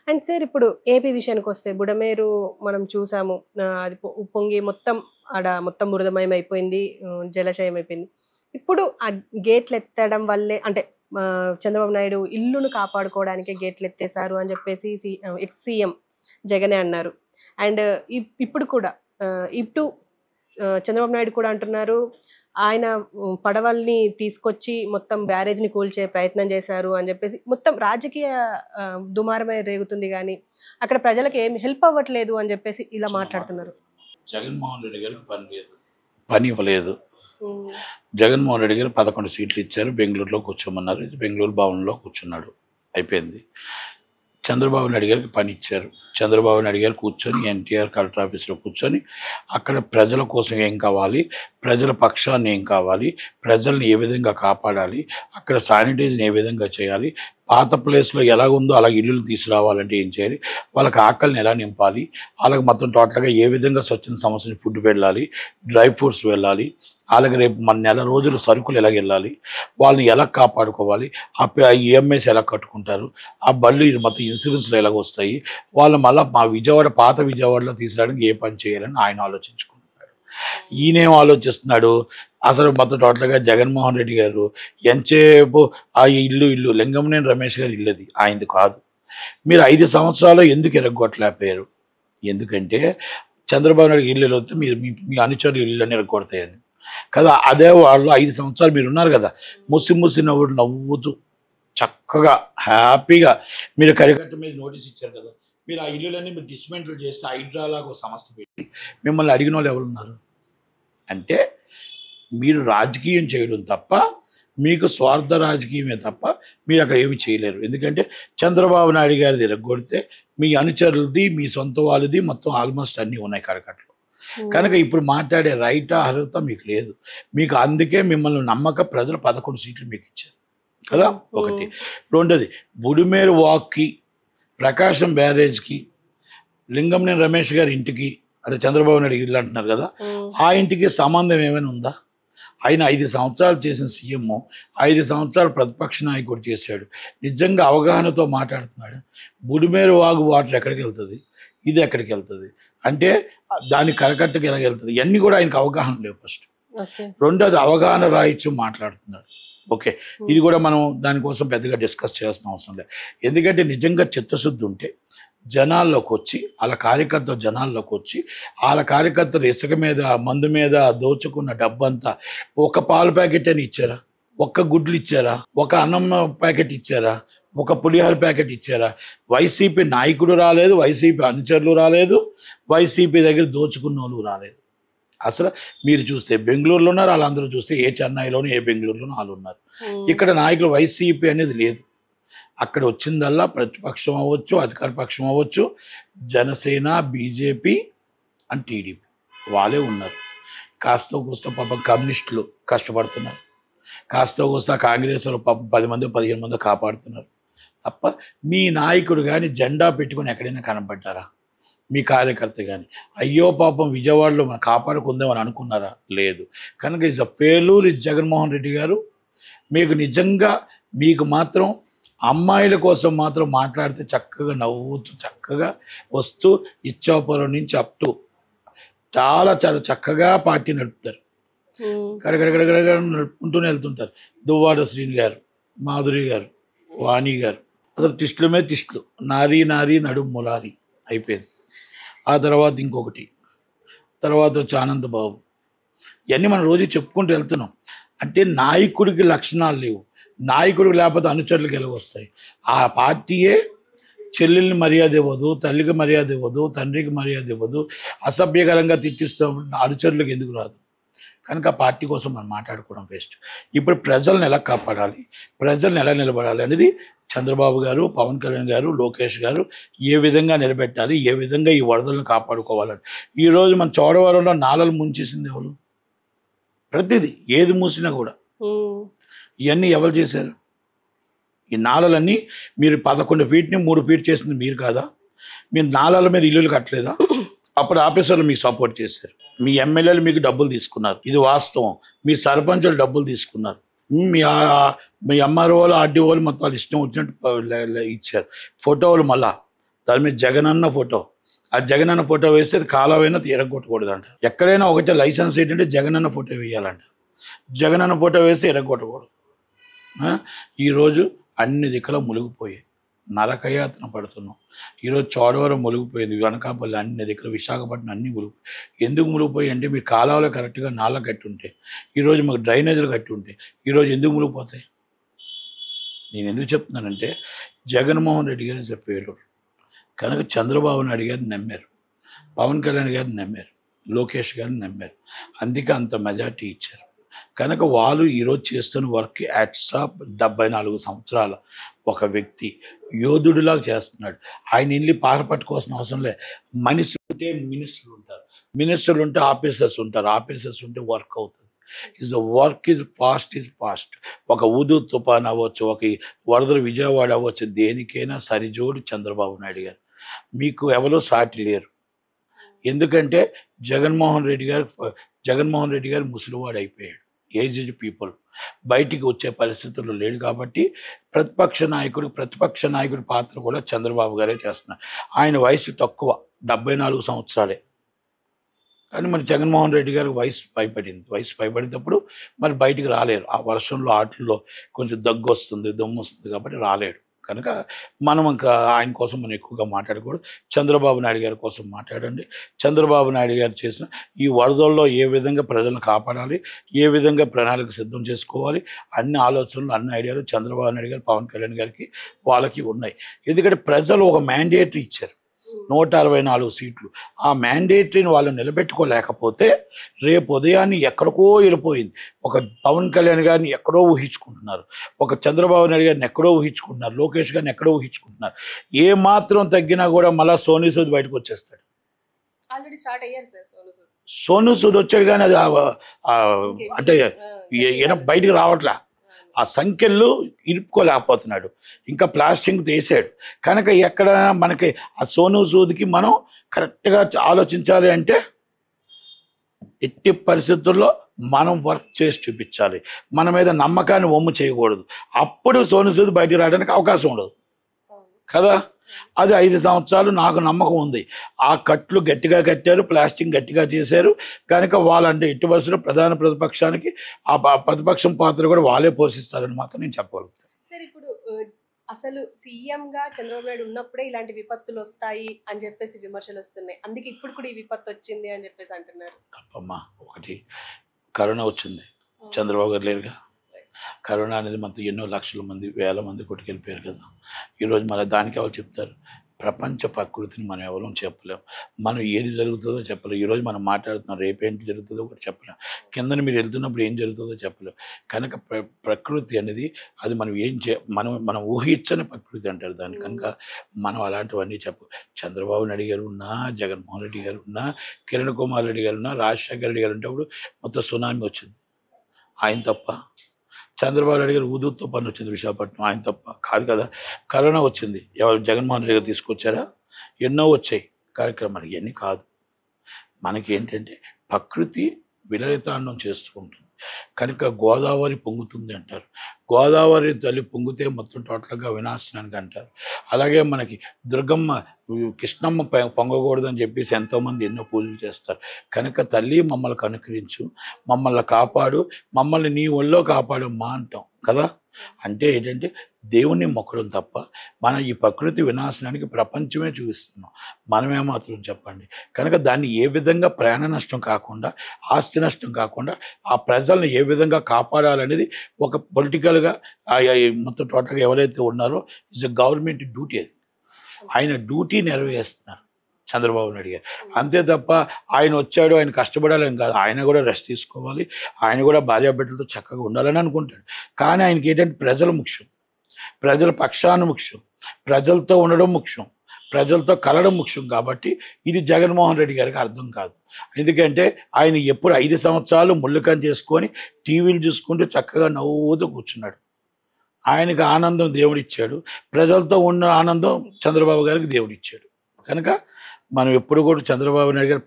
And sir ఇప్పుడు AP విషయానికొస్తే బుడమేరు మనం చూసాము. అది ఉప్పొంగి మొత్తం ఆడ మొత్తం బురదమయం అయిపోయింది. జలాశయం అయిపోయింది. ఇప్పుడు ఆ గేట్లెత్తడం వల్లే అంటే చంద్రబాబు నాయుడు ఇల్లును కాపాడుకోవడానికే గేట్లెత్తేసారు అని చెప్పేసి ఎక్స్ సీఎం జగనే అన్నారు. అండ్ ఇప్పుడు కూడా ఇటు చంద్రబాబు నాయుడు కూడా అంటున్నారు. ఆయన పడవల్ని తీసుకొచ్చి మొత్తం బ్యారేజ్‌ని కూల్చే ప్రయత్నం చేశారు అని చెప్పేసి మొత్తం రాజకీయ దుమారమే రేగుతుంది గానీ, అక్కడ ప్రజలకు ఏమి హెల్ప్ అవ్వట్లేదు అని చెప్పేసి ఇలా మాట్లాడుతున్నారు. జగన్మోహన్ రెడ్డి గారికి పని లేదు, పని ఇవ్వలేదు. హ్మ్. జగన్మోహన్ రెడ్డి గారు 11 సీట్లు ఇచ్చారు. బెంగుళూరులో కూర్చోమన్నారు. బెంగుళూరు భవన్లో కూర్చున్నాడు, అయిపోయింది. చంద్రబాబు నాయుడు గారికి పని ఇచ్చారు. చంద్రబాబు నాయుడు గారు కూర్చొని ఎన్టీఆర్ కలెక్టర్ ఆఫీస్లో కూర్చొని అక్కడ ప్రజల కోసం ఏం కావాలి, ప్రజల పక్షాన్ని ఏం కావాలి, ప్రజల్ని ఏ విధంగా కాపాడాలి, అక్కడ శానిటైజేషన్ ఏ విధంగా చేయాలి, పాత ప్లేస్లో ఎలాగుందో అలా ఇల్లులు తీసుకురావాలంటే ఏం చేయాలి, వాళ్ళకి ఆకలిని ఎలా నింపాలి, వాళ్ళకి మొత్తం టోటల్గా ఏ విధంగా స్వచ్ఛంద సమస్యని ఫుడ్ వెళ్ళాలి, డ్రై ఫ్రూట్స్ వెళ్ళాలి, వాళ్ళకి రేపు మన నెల రోజులు సరుకులు ఎలా వెళ్ళాలి, వాళ్ళని ఎలా కాపాడుకోవాలి, ఆ ఈఎంఐస్ ఎలా కట్టుకుంటారు, ఆ బళ్ళు ఇది మొత్తం ఇన్సూరెన్స్లు ఎలాగ వస్తాయి, వాళ్ళు మళ్ళీ మా విజయవాడ పాత విజయవాడలో తీసుకురావడానికి ఏ పని చేయాలని ఆయన ఆలోచించుకుంటున్నాడు. ఈయనేం ఆలోచిస్తున్నాడు, అసలు మొత్తం టోటల్గా జగన్మోహన్ రెడ్డి గారు ఎంతసేపు ఆ ఇల్లు లింగంనేని రమేష్ గారి ఇల్లు అది ఆయనది కాదు. మీరు 5 సంవత్సరాలు ఎందుకు ఎరగొట్టలేకపోయారు? ఎందుకంటే చంద్రబాబు నాయుడు ఇల్లు వస్తే మీరు మీ అనుచరులు ఇల్లు అని ఎరగొడతాయని కదా. అదే వాళ్ళు 5 సంవత్సరాలు మీరు ఉన్నారు కదా, ముసి నవ్వుతూ చక్కగా హ్యాపీగా మీరు కరికట్ట మీద నోటీస్ ఇచ్చారు కదా, మీరు ఆ ఇల్లులన్నీ మీరు డిస్మెంటల్ చేస్తే హైడ్రాలాగా ఒక సంస్థ పెట్టి మిమ్మల్ని అడిగిన వాళ్ళు ఎవరున్నారు? అంటే మీరు రాజకీయం చేయడం తప్ప, మీకు స్వార్థ రాజకీయమే తప్ప మీరు అక్కడ ఏమి చేయలేరు. ఎందుకంటే చంద్రబాబు నాయుడు గారిది ఎరగొడితే మీ అనుచరులది, మీ సొంత వాళ్ళది మొత్తం ఆల్మోస్ట్ అన్నీ ఉన్నాయి కరకట్టలో. కనుక ఇప్పుడు మాట్లాడే రైట్ అర్హత మీకు లేదు. మీకు అందుకే మిమ్మల్ని నమ్మక ప్రజలు 11 సీట్లు మీకు ఇచ్చారు కదా, ఒకటి. రెండోది, బుడిమేరు వాక్కి, ప్రకాశం బ్యారేజ్కి, లింగంనేని రమేష్ గారి ఇంటికి, అదే చంద్రబాబు నాయుడు ఇల్లు అంటున్నారు కదా, ఆ ఇంటికి సంబంధం ఏమైనా ఉందా? ఆయన 5 సంవత్సరాలు చేసిన సీఎం, 5 సంవత్సరాలు ప్రతిపక్ష నాయకుడు చేశాడు. నిజంగా అవగాహనతో మాట్లాడుతున్నాడు. బుడిమేరు వాగు వాటర్ ఎక్కడికి వెళ్తుంది, ఇది ఎక్కడికి వెళ్తుంది అంటే దాని కరకట్టకి ఎలాగ వెళ్తుంది, ఇవన్నీ కూడా ఆయనకు అవగాహన లేవు ఫస్ట్. రెండోది, అవగాహన రాయిచ్చు మాట్లాడుతున్నాడు. ఓకే, ఇది కూడా మనం దానికోసం పెద్దగా డిస్కస్ చేయాల్సిన అవసరం లేదు. ఎందుకంటే నిజంగా చిత్తశుద్ధి ఉంటే జనాల్లోకి వచ్చి, వాళ్ళ కార్యకర్తలు జనాల్లోకి వచ్చి, వాళ్ళ కార్యకర్తలు ఇసుక మీద, మందు మీద దోచుకున్న డబ్బంతా ఒక పాలు ప్యాకెట్ అని ఇచ్చారా, ఒక్క గుడ్లు ఇచ్చారా, ఒక అన్నం ప్యాకెట్ ఇచ్చారా, ఒక పులిహోర ప్యాకెట్ ఇచ్చారా? వైసీపీ నాయకుడు రాలేదు, వైసీపీ అనుచరులు రాలేదు, వైసీపీ దగ్గర దోచుకున్న వాళ్ళు రాలేదు. అసలు మీరు చూస్తే బెంగళూరులో ఉన్నారు, వాళ్ళందరూ చూస్తే ఏ చెన్నైలోనూ ఏ బెంగళూరులోనూ వాళ్ళు ఉన్నారు. ఇక్కడ నాయకులు వైసీపీ అనేది లేదు. అక్కడ వచ్చిందల్లా ప్రతిపక్షం అవ్వచ్చు, అధికార పక్షం అవ్వచ్చు, జనసేన, బీజేపీ అండ్ టీడీపీ వాళ్ళే ఉన్నారు. కాస్త కూస్త పాపం కమ్యూనిస్టులు కష్టపడుతున్నారు, కాస్త కూస్త కాంగ్రెస్ వాళ్ళు పాపం 10 మంది 15 మంది కాపాడుతున్నారు తప్ప మీ నాయకుడు కానీ జెండా పెట్టుకుని ఎక్కడైనా కనబడ్డారా? మీ కార్యకర్త కానీ అయ్యో పాపం విజయవాడలో మనం కాపాడుకుందామని అనుకున్నారా? లేదు. కనుక is a failure is Jaganmohan Reddy గారు. మీకు నిజంగా మీకు మాత్రం అమ్మాయిల కోసం మాత్రం మాట్లాడితే చక్కగా నవ్వుతూ చక్కగా వస్తూ ఇచ్చాపురం నుంచి అప్ టు చాలా చాలా చక్కగా పార్టీ నడుపుతారు. కడగడగడగడ నడుపుకుంటూనే వెళ్తుంటారు. దువ్వాడ శ్రీని గారు, మాధురి గారు, వాణి గారు, అసలు తిష్టుల మీద తిష్టులు, నారీ నారీ నడుము ములారి అయిపోయింది. ఆ తర్వాత ఇంకొకటి, తర్వాత వచ్చి ఆనందబాబు. ఇవన్నీ మనం రోజు చెప్పుకుంటూ వెళ్తున్నాం. అంటే నాయకుడికి లక్షణాలు లేవు, నాయకుడికి లేకపోతే అనుచరులకు ఎలా వస్తాయి? ఆ పార్టీయే చెల్లెల్ని మర్యాద ఇవ్వదు, తల్లికి మర్యాద ఇవ్వదు, తండ్రికి మర్యాద ఇవ్వదు, అసభ్యకరంగా తిట్టిస్తూ అనుచరులకు ఎందుకు రాదు? కనుక ఆ పార్టీ కోసం మనం మాట్లాడుకోవడం బెస్ట్. ఇప్పుడు ప్రజల్ని ఎలా కాపాడాలి, ప్రజల్ని ఎలా నిలబడాలి అనేది చంద్రబాబు గారు, పవన్ కళ్యాణ్ గారు, లోకేష్ గారు ఏ విధంగా నిలబెట్టాలి, ఏ విధంగా ఈ వరదలను కాపాడుకోవాలని. ఈరోజు మన చోడవరంలో నాలలు ముంచేసింది ఎవరు? ప్రతిదీ ఏది మూసినా కూడా ఇవన్నీ ఎవరు చేశారు? ఈ నాలలన్నీ మీరు 11 ఫీట్ని 3 ఫీట్ చేసింది మీరు కాదా? మీరు నాలాల మీద ఇల్లులు కట్టలేదా? అప్పుడు ఆఫీసర్లు మీకు సపోర్ట్ చేశారు, మీ ఎమ్మెల్యేలు మీకు డబ్బులు తీసుకున్నారు, ఇది వాస్తవం. మీ సర్పంచులు డబ్బులు తీసుకున్నారు, మీ ఎంఆర్ఓలు, ఆర్డీఓలు మొత్తం వాళ్ళు ఇష్టం వచ్చినట్టు ఇచ్చారు ఫోటోలు. మళ్ళా దాని మీద జగనన్న ఫోటో. ఆ జగనన్న ఫోటో వేస్తే అది కాలమైనా ఎరగొట్టకూడదంట. ఎక్కడైనా ఒకటే లైసెన్స్ ఏంటంటే జగనన్న ఫోటో వేయాలంట. జగనన్న ఫోటో వేస్తే ఎరగొట్టకూడదు. ఈరోజు అన్ని దిక్కుల మునిగిపోయాయి, నరకయాతన పడుతున్నాం. ఈరోజు చోడవరం మునిగిపోయింది, అనకాపల్లి అన్ని దిక్కులు, విశాఖపట్నం అన్నీ మునిగిపోయి. ఎందుకు మునిగిపోయి అంటే మీ కాలాలు కరెక్ట్గా నాళ్ళ కట్టి ఉంటే, ఈరోజు మాకు డ్రైనేజీలు కట్టి ఉంటే ఈరోజు ఎందుకు మునిగిపోతాయి? నేను ఎందుకు చెప్తున్నానంటే జగన్మోహన్ రెడ్డి గారు చెప్పారు కనుక చంద్రబాబు నాయుడు గారిని నమ్మారు, పవన్ కళ్యాణ్ గారిని నమ్మారు, లోకేష్ గారిని నమ్మారు, అందుకే అంత మెజార్టీ ఇచ్చారు. కనుక వాళ్ళు ఈరోజు చేస్తున్న వర్క్ యాట్సాప్ 74 సంవత్సరాల ఒక వ్యక్తి యోధుడిలాగా చేస్తున్నాడు. ఆయన ఇల్లు పారపట్టుకోవాల్సిన అవసరం లేదు. మనిషి ఉంటే మినిస్టర్లు ఉంటారు, మినిస్టర్లు ఉంటే ఆఫీసర్స్ ఉంటారు, ఆఫీసర్స్ ఉంటే వర్క్ అవుతుంది. Work is fast. ఒక ఉదు తుఫాన్ అవ్వచ్చు, ఒక వరదలు విజయవాడ అవ్వచ్చు, దేనికైనా సరిజోడు చంద్రబాబు నాయుడు గారు. మీకు ఎవరో సాటి లేరు. ఎందుకంటే జగన్మోహన్ రెడ్డి గారు ముసలివాడు అయిపోయాడు, ఏజ్డ్ పీపుల్, బయటికి వచ్చే పరిస్థితుల్లో లేడు. కాబట్టి ప్రతిపక్ష నాయకుడి పాత్ర కూడా చంద్రబాబు గారే చేస్తున్నారు. ఆయన వయసు తక్కువ, 74 సంవత్సరాలే. కానీ మరి జగన్మోహన్ రెడ్డి గారికి వయసు పైబడినప్పుడు మరి బయటికి రాలేరు. ఆ వర్షంలో ఆటల్లో కొంచెం దగ్గు వస్తుంది, దమ్ము వస్తుంది కాబట్టి రాలేడు. కనుక మనం ఇంకా ఆయన కోసం మనం ఎక్కువగా మాట్లాడకూడదు. చంద్రబాబు నాయుడు గారి కోసం మాట్లాడండి. చంద్రబాబు నాయుడు గారు చేసిన ఈ వరదల్లో ఏ విధంగా ప్రజలను కాపాడాలి, ఏ విధంగా ప్రణాళిక సిద్ధం చేసుకోవాలి, అన్ని ఆలోచనలు, అన్ని ఐడియాలు చంద్రబాబు నాయుడు గారు, పవన్ కళ్యాణ్ గారికి వాళ్ళకి ఉన్నాయి. ఎందుకంటే ప్రజలు ఒక మ్యాండేటరీ ఇచ్చారు, 164 సీట్లు. ఆ మ్యాండేటరీని వాళ్ళు నిలబెట్టుకోలేకపోతే రేపు ఉదయాన్ని ఎక్కడికో వెళ్ళిపోయింది. ఒక పవన్ కళ్యాణ్ గారిని ఎక్కడో ఊహించుకుంటున్నారు, ఒక చంద్రబాబు నాయుడు గారిని ఎక్కడో ఊహించుకుంటున్నారు, లోకేష్ గారిని ఎక్కడో ఊహించుకుంటున్నారు. ఏ మాత్రం తగ్గినా కూడా మళ్ళీ సోనీ సూద్ బయటకు వచ్చేస్తాడు. ఆల్రెడీ స్టార్ట్ అయ్యారు సార్ సోను సూద్ వచ్చాడు కానీ అది అంటే ఈయన బయటకు రావట్లా. ఆ సంఖ్యలు ఇరుపుకోలేకపోతున్నాడు, ఇంకా ప్లాస్టింగ్ తీసాడు. కనుక ఎక్కడ మనకి ఆ సోను సూద్కి మనం కరెక్ట్గా ఆలోచించాలి అంటే ఎట్టి పరిస్థితుల్లో మనం వర్క్ చేసి చూపించాలి, మన మీద నమ్మకాన్ని ఒమ్ము చేయకూడదు. అప్పుడు సోను సూద్ బయటికి రావడానికి అవకాశం ఉండదు కదా. అది 5 సంవత్సరాలు నాకు నమ్మకం ఉంది. ఆ కట్లు గట్టిగా కట్టారు, ప్లాస్టింగ్ గట్టిగా చేశారు. కనుక వాళ్ళంటే ఎట్టి బస్సులో ప్రధాన ప్రతిపక్షానికి ఆ ప్రతిపక్షం పాత్ర కూడా వాళ్ళే పోషిస్తారని మాత్రం నేను చెప్పగలుగుతాను. సార్ ఇప్పుడు అసలు సీఎంగా చంద్రబాబు నాయుడు ఉన్నప్పుడే ఇలాంటి విపత్తులు వస్తాయి అని చెప్పేసి విమర్శలు వస్తున్నాయి. అందుకే ఇప్పుడు కూడా ఈ విపత్తు వచ్చింది అని చెప్పేసి అంటున్నారు. తప్పమ్మా, ఒకటి కరోనా వచ్చింది, చంద్రబాబు గారు లేరుగా. కరోనా అనేది మనతో ఎన్నో లక్షల మంది, వేల మంది కొట్టుకెళ్ళిపోయారు కదా. ఈరోజు మన దానికి ఎవరు చెప్తారు? ప్రపంచ ప్రకృతిని మనం ఎవరూ చెప్పలేము. మనం ఏది జరుగుతుందో చెప్పలేము. ఈరోజు మనం మాట్లాడుతున్నాం, రేపేంటి జరుగుతుందో కూడా చెప్పలేము. కింద మీరు వెళ్తున్నప్పుడు ఏం జరుగుతుందో చెప్పలేము. కనుక ప్రకృతి అనేది అది మనం ఊహించని ప్రకృతి అంటారు దాన్ని. కనుక మనం అలాంటివన్నీ చంద్రబాబు నాయుడు గారు ఉన్నా, జగన్మోహన్ రెడ్డి గారు ఉన్నా, కిరణ్ కుమార్ రెడ్డి గారు ఉన్నా, రాజశేఖర రెడ్డి గారు ఉంటే మొత్తం సునామీ వచ్చింది, ఆయన తప్ప. చంద్రబాబు నాయుడు గారు ఊదుతో పని వచ్చింది విశాఖపట్నం, ఆయన తప్ప కాదు కదా. కరోనా వచ్చింది, ఎవరు జగన్మోహన్ రెడ్డి గారు తీసుకొచ్చారా? ఎన్నో వచ్చాయి కార్యక్రమాలు, ఇవన్నీ కాదు. మనకి ఏంటంటే ప్రకృతి విలయతాండం చేస్తూ ఉంటుంది. కనుక గోదావరి పొంగుతుంది అంటారు, గోదావరి తల్లి పొంగితే మొత్తం టోటల్గా వినాశనానికి అంటారు. అలాగే మనకి దుర్గమ్మ, కృష్ణమ్మ పొంగకూడదని చెప్పేసి ఎంతోమంది ఎన్నో పూజలు చేస్తారు. కనుక తల్లి మమ్మల్ని కనుకరించు, మమ్మల్ని కాపాడు, మమ్మల్ని నీ ఒళ్ళో కాపాడమ్మా అంటాం కదా. అంటే ఏంటంటే దేవుణ్ణి మొక్కడం తప్ప మనం ఈ ప్రకృతి వినాశనానికి ప్రపంచమే చూపిస్తున్నాం. మనమేమాత్రం చెప్పండి. కనుక దాన్ని ఏ విధంగా ప్రాణ నష్టం కాకుండా, ఆస్తి నష్టం కాకుండా ఆ ప్రజల్ని ఏ విధంగా కాపాడాలనేది ఒక పొలిటికల్గా మొత్తం టోటల్గా ఎవరైతే ఉన్నారో ఇట్స్ ఎ గవర్నమెంట్ డ్యూటీ. అది ఆయన డ్యూటీ నెరవేరుస్తున్నారు చంద్రబాబు నాయుడు గారు. అంతే తప్ప ఆయన వచ్చాడు, ఆయన కష్టపడాలని కాదు. ఆయన కూడా రెస్ట్ తీసుకోవాలి, ఆయన కూడా భార్యాబిడ్డలతో చక్కగా ఉండాలని అనుకుంటాడు. కానీ ఆయనకి ఏంటంటే ప్రజలు ముఖ్యం, ప్రజల పక్షాన ముఖ్యం, ప్రజలతో ఉండడం ముఖ్యం, ప్రజలతో కలడం ముఖ్యం. కాబట్టి ఇది జగన్మోహన్ రెడ్డి గారికి అర్థం కాదు. ఎందుకంటే ఆయన ఎప్పుడు 5 సంవత్సరాలు ముళ్ళుకని చేసుకొని టీవీలు చూసుకుంటూ చక్కగా నవ్వుతూ కూర్చున్నాడు. ఆయనకు ఆనందం దేవుడిచ్చాడు, ప్రజలతో ఉన్న ఆనందం చంద్రబాబు గారికి దేవుడిచ్చాడు. కనుక మనం ఎప్పుడు కూడా చంద్రబాబు నాయుడు గారు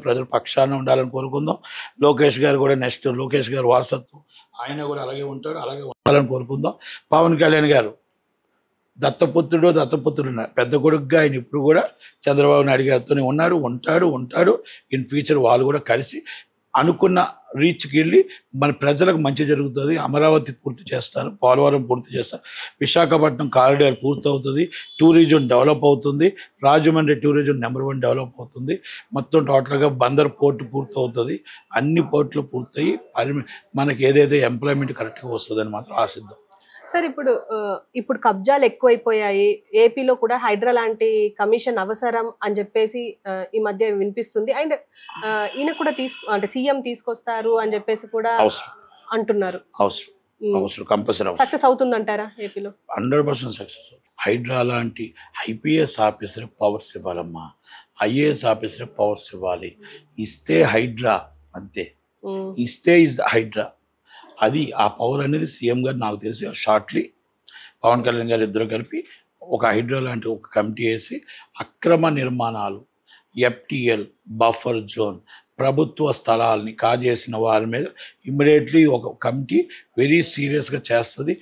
ప్రజల పక్షాన ఉండాలని కోరుకుందాం. లోకేష్ గారు కూడా నెక్స్ట్ లోకేష్ గారు వారసత్వం ఆయన కూడా అలాగే ఉంటాడు, అలాగే ఉండాలని కోరుకుందాం. పవన్ కళ్యాణ్ గారు దత్తపుత్రుడు పెద్ద కొడుకుగా ఆయన ఇప్పుడు కూడా చంద్రబాబు నాయుడు గారితోనే ఉంటాడు. ఇన్ ఫ్యూచర్ వాళ్ళు కూడా కలిసి అనుకున్న రీచ్కి వెళ్ళి మన ప్రజలకు మంచి జరుగుతుంది. అమరావతి పూర్తి చేస్తారు, పోలవరం పూర్తి చేస్తారు, విశాఖపట్నం కారిడార్ పూర్తవుతుంది, టూరిజం డెవలప్ అవుతుంది, రాజమండ్రి టూరిజం నెంబర్ 1 డెవలప్ అవుతుంది, మొత్తం టోటల్గా బందర్ పోర్టు పూర్తవుతుంది, అన్ని పోర్టులు పూర్తయి మనకి ఏదైతే ఎంప్లాయ్మెంట్ కరెక్ట్గా వస్తుందని మాత్రం ఆశిద్దాం. సార్ ఇప్పుడు కబ్జాలు ఎక్కువైపోయాయి, ఏపీలో కూడా హైడ్రా లాంటి కమిషన్ అవసరం అని చెప్పేసి ఈ మధ్య వినిపిస్తుంది. అండ్ ఈయన కూడా అంటే సీఎం తీసుకొస్తారు అని చెప్పేసి కూడా అంటున్నారు. అవసరం కంపల్సరీ సక్సెస్ అవుతుందంటారా ఏపీలో? 100% సక్సెస్ అవుతుంది. హైడ్రా లాంటి ఐపీఎస్ ఆఫీసర్ పవర్స్ ఇవ్వాలమ్మా, ఐఏఎస్ ఆఫీసర్ పవర్స్ ఇవ్వాలి. ఇస్తే హైడ్రా అంతే, ఇస్తే ఇస్ ద హైడ్రా. అది ఆ పవర్ అనేది సీఎం గారు నాకు తెలిసి షార్ట్లీ పవన్ కళ్యాణ్ గారు ఇద్దరు కలిపి ఒక హైడ్రా లాంటి ఒక కమిటీ వేసి అక్రమ నిర్మాణాలు, ఎఫ్టీఎల్, బఫర్ జోన్, ప్రభుత్వ స్థలాల్ని కాజేసిన వారి మీద ఇమ్మీడియట్లీ ఒక కమిటీ వెరీ సీరియస్గా చేస్తుంది.